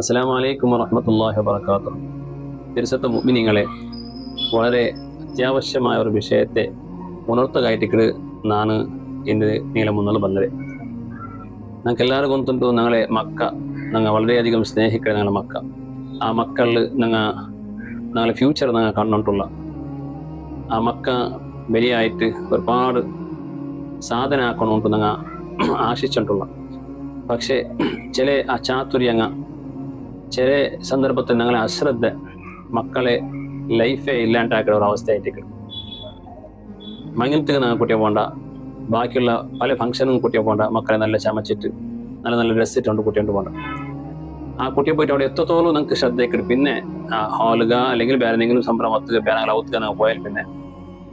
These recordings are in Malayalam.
അസ്സലാമു അലൈക്കും വറഹ്മത്തുള്ളാഹി വബറകാതുഹു. തിരുസത്ത മുഅ്മിനീങ്ങളെ, വളരെ അത്യാവശ്യമായ ഒരു ವಿಷಯത്തെ ಉಣರ್ತಗಾಯ್ತಿಕ್ರು ನಾನು ಇಂದು ನೀಲ ಮುನ್ನಲು ಬಂದರೆ ഞങ്ങൾക്കെല്ലാവരും ಗೊತ್ತುಂಟು ഞങ്ങളെ മക്ക ഞങ്ങൾ വളരെയധികം സ്നേഹിക്കുന്ന ഞങ്ങളുടെ മക്ക. ആ മക്കളിൽ ഞങ്ങളെ ഫ്യൂച്ചർ ഞങ്ങൾ കണ്ടിട്ടുള്ള ആ മക്ക വലിയായിട്ട് ഒരുപാട് സാധന ആക്കണമെന്ന് ഞങ്ങൾ ആശിച്ചിട്ടുള്ള. പക്ഷേ ചില അചാതുര്യങ്ങൾ, ചില സന്ദർഭത്തിൽ ഞങ്ങളെ അശ്രദ്ധ മക്കളെ ലൈഫേ ഇല്ലാണ്ടാക്കുന്ന ഒരു അവസ്ഥയായിട്ട് മങ്ങനത്തേക്ക് ഞങ്ങൾ കുട്ടിയെ പോകണ്ട, ബാക്കിയുള്ള പല ഫംഗ്ഷനും കുട്ടിയെ പോകണ്ട, മക്കളെ നല്ല ചമച്ചിട്ട് നല്ല നല്ല ഡ്രസ്സ് ഇട്ടുകൊണ്ട് കുട്ടിയോണ്ട് പോകണ്ട. ആ കുട്ടിയെ പോയിട്ട് അവിടെ എത്രത്തോളം നിങ്ങൾക്ക് ശ്രദ്ധയ്ക്കിടും. പിന്നെ ആ ഹാളുക അല്ലെങ്കിൽ വേറെ എന്തെങ്കിലും സംരംഭത്തിൽ വേറെ ഔത്തുക ഞങ്ങൾ പോയാൽ പിന്നെ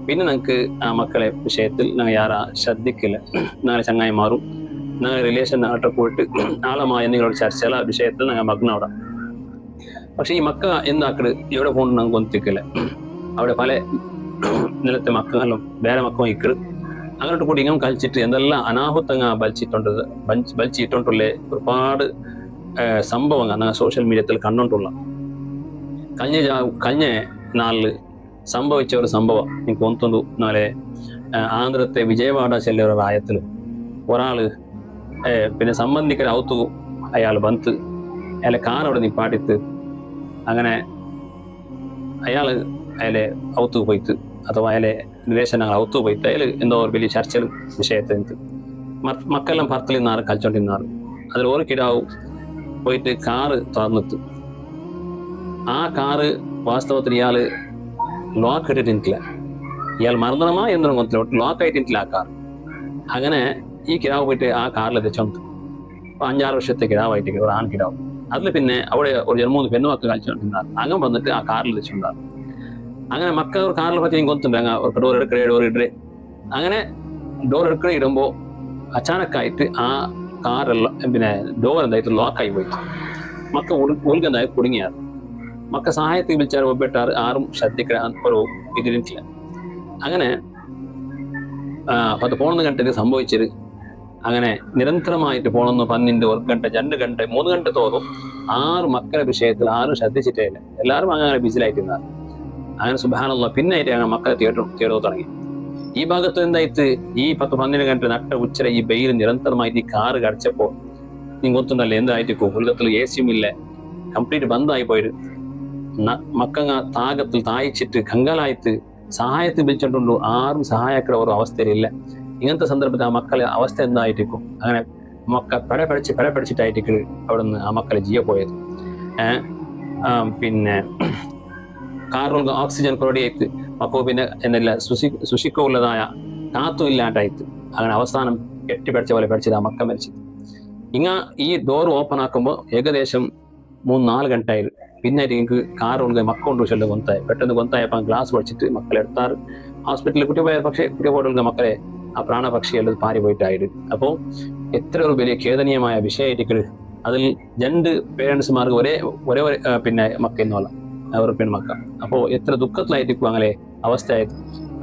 നിങ്ങൾക്ക് ആ മക്കളെ വിഷയത്തിൽ ഞങ്ങൾ യാറാ ശ്രദ്ധിക്കില്ല. ഞങ്ങളെ ചങ്ങായി മാറും, ഞങ്ങൾ റിലേഷൻ നാട്ടിൽ പോയിട്ട് ആളമായ എന്തെങ്കിലും ചർച്ചകൾ ആ വിഷയത്തിൽ ഞങ്ങൾ മഗ്നം അവിടെ. പക്ഷെ ഈ മക്ക എന്താക്കട് ഇവിടെ പോകണം ഞങ്ങൾക്ക് ഒന്നിക്കില്ല. അവിടെ പല നിലത്തെ മക്കളും വേറെ മക്കളും ഇക്കട് അങ്ങോട്ട് കൂടി ഇങ്ങനെ കളിച്ചിട്ട് എന്തെല്ലാം അനാഹുത്തങ്ങ ബലിച്ചിട്ടുള്ള ഒരുപാട് സംഭവങ്ങൾ ഞങ്ങൾ സോഷ്യൽ മീഡിയത്തിൽ കണ്ടുകൊണ്ടുള്ള. കഴിഞ്ഞ നാളില് സംഭവിച്ച ഒരു സംഭവം എനിക്ക് ഒന്നുണ്ട്. നാളെ ആന്ധ്രത്തെ വിജയവാഡ ചെല്ലിയ ഒരു റായത്തില് ഒരാള് പിന്നെ സംബന്ധിക്കുന്ന ഔത്തു അയാൾ ബന്ത് അയാളെ കാർ അവിടെ നിപ്പാട്ടിത്ത് അങ്ങനെ അയാളെ ഔത്തു പോയിട്ട് അഥവാ അയാളെ റിലേഷൻ ഞങ്ങൾ ഔത്തു പോയിട്ട് അയാൾ എന്തോ ഒരു വലിയ ചർച്ചയിൽ വിഷയത്തിൽ മക്കളെല്ലാം ഭർത്തിൽ നിന്നാറ് കളിച്ചോണ്ടിരുന്നാറ്. അതിൽ ഒരു കിടാവും പോയിട്ട് കാറ് തുറന്നിട്ട് ആ കാറ് വാസ്തവത്തിൽ ഇയാള് ലോക്ക് ഇട്ടിട്ടില്ല. ഇയാൾ മറന്നണമാ എന്നൊരു കൊത്തിലോട്ട് ലോക്ക് ആയിട്ടില്ല ആ കാർ. അങ്ങനെ ഈ കിടാവ് പോയിട്ട് ആ കാറിൽ എത്തിച്ചോണ്ട് 5-6 വർഷത്തെ കിടാവായിട്ട് ഒരു ആൺ കിടാവ്. അതിൽ പിന്നെ അവിടെ ഒരു 3 പെണ്ണുമക്കൾ കളിച്ചോണ്ടിരുന്നാർ. അങ്ങനെ വന്നിട്ട് ആ കാറിൽ എത്തിച്ചുണ്ടാറ്. അങ്ങനെ മക്കൾ ഒരു കാറിൽ പറ്റി കൊത്തുണ്ട് ഡോർ എടുക്കേ അങ്ങനെ ഡോർ എടുക്കേ ഇടുമ്പോൾ അച്ചാനക്കായിട്ട് ആ കാറെല്ലാം പിന്നെ ഡോർ എന്തായിട്ട് ലോക്കായി പോയിട്ട് മക്ക ഉൾഗന്തായി കുടുങ്ങിയാറ്. മക്ക സഹായത്തിൽ വിളിച്ചാൽ ഒപ്പിട്ടാറ്, ആരും ശ്രദ്ധിക്കാൻ ഒരു ഇതിരിട്ടില്ല. അങ്ങനെ 10-11 ഗಂಟೆಗೆ സംഭവിച്ചത്. അങ്ങനെ നിരന്തരമായിട്ട് പോകണമെന്ന് 12 1 ഗಂಟೆ 2 ഗಂಟೆ 3 ഗಂಟೆ തോറും 6 മക്കളുടെ വിഷയത്തിൽ ആരും ശ്രദ്ധിച്ചിട്ടേ ഇല്ല. എല്ലാവരും അങ്ങനെ ബിസിലായിട്ടിരുന്നാറ്. അങ്ങനെ സുബ്ഹാനല്ലാഹ് പിന്നെ ഞങ്ങൾ മക്കളെ തേടോ തുടങ്ങി. ഈ ഭാഗത്ത് എന്തായിട്ട് ഈ 10-12 ഗಂಟೆ നട്ട ഉച്ചര ഈ വെയിൽ നിരന്തരമായിട്ട് ഈ കാറ് കടിച്ചപ്പോ നിങ്ങൊത്തുന്നല്ലേ എന്തായിട്ട് ഉലകത്തിൽ എസിയും ഇല്ല, കംപ്ലീറ്റ് ബന്ധായി പോയിട്ട് മക്കങ്ങ താകത്തിൽ തായിച്ചിട്ട് കങ്കാലായിട്ട് സഹായത്തിൽ വിളിച്ചിട്ടുള്ളൂ. ആരും സഹായക്കട ഒരു അവസ്ഥയിലില്ല. ഇങ്ങനത്തെ സന്ദർഭത്തിൽ ആ മക്കളെ അവസ്ഥ എന്തായിട്ടിരിക്കും. അങ്ങനെ മക്ക പിടപടിച്ചിട്ടായിട്ട് അവിടെ നിന്ന് ആ മക്കളെ ജീവ പോയത്. പിന്നെ കാറിൽ ഓക്സിജൻ കുറടിയായിട്ട് മക്കോ പിന്നെ എന്നല്ല സുഷിക്കമുള്ളതായ കാത്തും ഇല്ലാണ്ടായിട്ട് അങ്ങനെ അവസാനം കെട്ടിപ്പടിച്ച പോലെ പഠിച്ചത് ആ മക്ക മരിച്ചത്. ഈ ഡോർ ഓപ്പൺ ആക്കുമ്പോൾ ഏകദേശം 3-4 ഗಂಟೆ ആയി. പിന്നെ എനിക്ക് കാറുണ്ട് മക്ക കൊണ്ട് ചെല്ല് കൊന്തായി. പെട്ടെന്ന് കൊന്തായപ്പോൾ ഗ്ലാസ് പഠിച്ചിട്ട് മക്കളെ എടുത്താറ് ഹോസ്പിറ്റലിൽ കുട്ടി പോയ. പക്ഷേ കുട്ടി പോയിട്ടുള്ള മക്കളെ ആ പ്രാണപക്ഷി എല്ലാം പാരി പോയിട്ടായിട്ട്. അപ്പോൾ എത്ര ഒരു വലിയ ഖേദനീയമായ വിഷയമായിട്ട് അതിൽ 2 പേരൻസുമാർക്ക് ഒരേ പിന്നെ മക്ക എന്നുള്ള ഒരു പെൺമക്ക. അപ്പോൾ എത്ര ദുഃഖത്തിലായിരിക്കും അങ്ങനെ അവസ്ഥയായത്.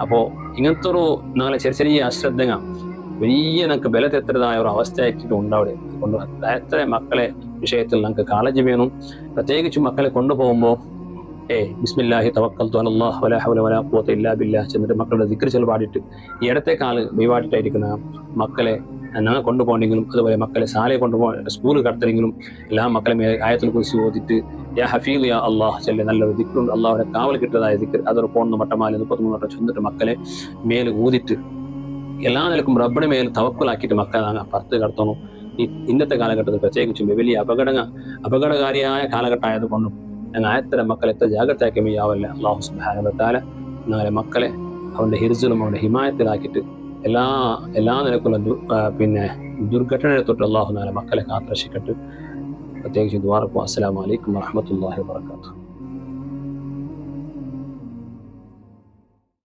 അപ്പോൾ ഇങ്ങനത്തെ ഒരു ഞങ്ങളെ ചെറിയ അശ്രദ്ധങ്ങൾ വലിയ ഞങ്ങൾക്ക് ബലത്തെത്രതായ ഒരു അവസ്ഥയായിട്ട് ഉണ്ടാവിടെ കൊണ്ട് എത്ര മക്കളെ വിഷയത്തിൽ ഞങ്ങൾക്ക് കാളജ് വേണം. പ്രത്യേകിച്ചും മക്കളെ കൊണ്ടുപോകുമ്പോൾ ബിസ്മില്ലാഹി തവക്കൽതു അലല്ലാഹ് വലാ ഹൗല വലാ ഖുവത ഇല്ലാ ബില്ലാഹ് ചെന്നിട്ട് മക്കളുടെ ദിക്ർ ചൊല്ലി പാടിയിട്ട് ഈ ഇടത്തെ കാല് വിവാദിട്ടായിരിക്കുന്ന മക്കളെ ഞങ്ങൾ കൊണ്ടുപോകണമെങ്കിലും അതുപോലെ മക്കളെ സാലയെ കൊണ്ടുപോകാൻ സ്കൂൾ കടത്തലെങ്കിലും എല്ലാ മക്കളെ ആയത്തിൽ കുറിച്ച് ഓതിട്ട് യാ ഹഫീദ് യാ അള്ളാഹ് ചെല്ലി നല്ലൊരു ദിക്റുണ്ട്, അള്ളാഹുടെ കാവൽ കിട്ടതായ ദിക്ർ അതൊരു പോണെന്ന് മട്ടമാല 33 വട്ടം ചെന്നിട്ട് മക്കളെ മേൽ ഊതിട്ട് എല്ലാ നിലക്കും റബ്ബിന് മേൽ തവക്കുലാക്കിയിട്ട് മക്കളെ പുറത്ത് കടത്തണം. ഇന്നത്തെ കാലഘട്ടത്തിൽ പ്രത്യേകിച്ചും വലിയ അപകടകാരിയായ കാലഘട്ടമായതുകൊണ്ടും ഞങ്ങൾ ആയത്തര മക്കളെ എത്ര ജാഗ്രതയാക്കിയാവല്ല. അള്ളാഹു സുബ്ഹാനഹു വ തആല ഞങ്ങളെ മക്കളെ അവൻ്റെ ഹിർസിലും അവൻ്റെ ഹിമായത്തിലാക്കിയിട്ട് എല്ലാ നിലക്കുള്ള പിന്നെ ദുർഘടനയെ തൊട്ട് അള്ളാഹു ഞങ്ങളെ മക്കളെ കാത്തുരക്ഷിക്കട്ടെ. പ്രത്യേകിച്ച് ദുആ. അസ്സലാമു അലൈക്കും വറഹ്മത്തുള്ളാഹി വബറകാതുഹു.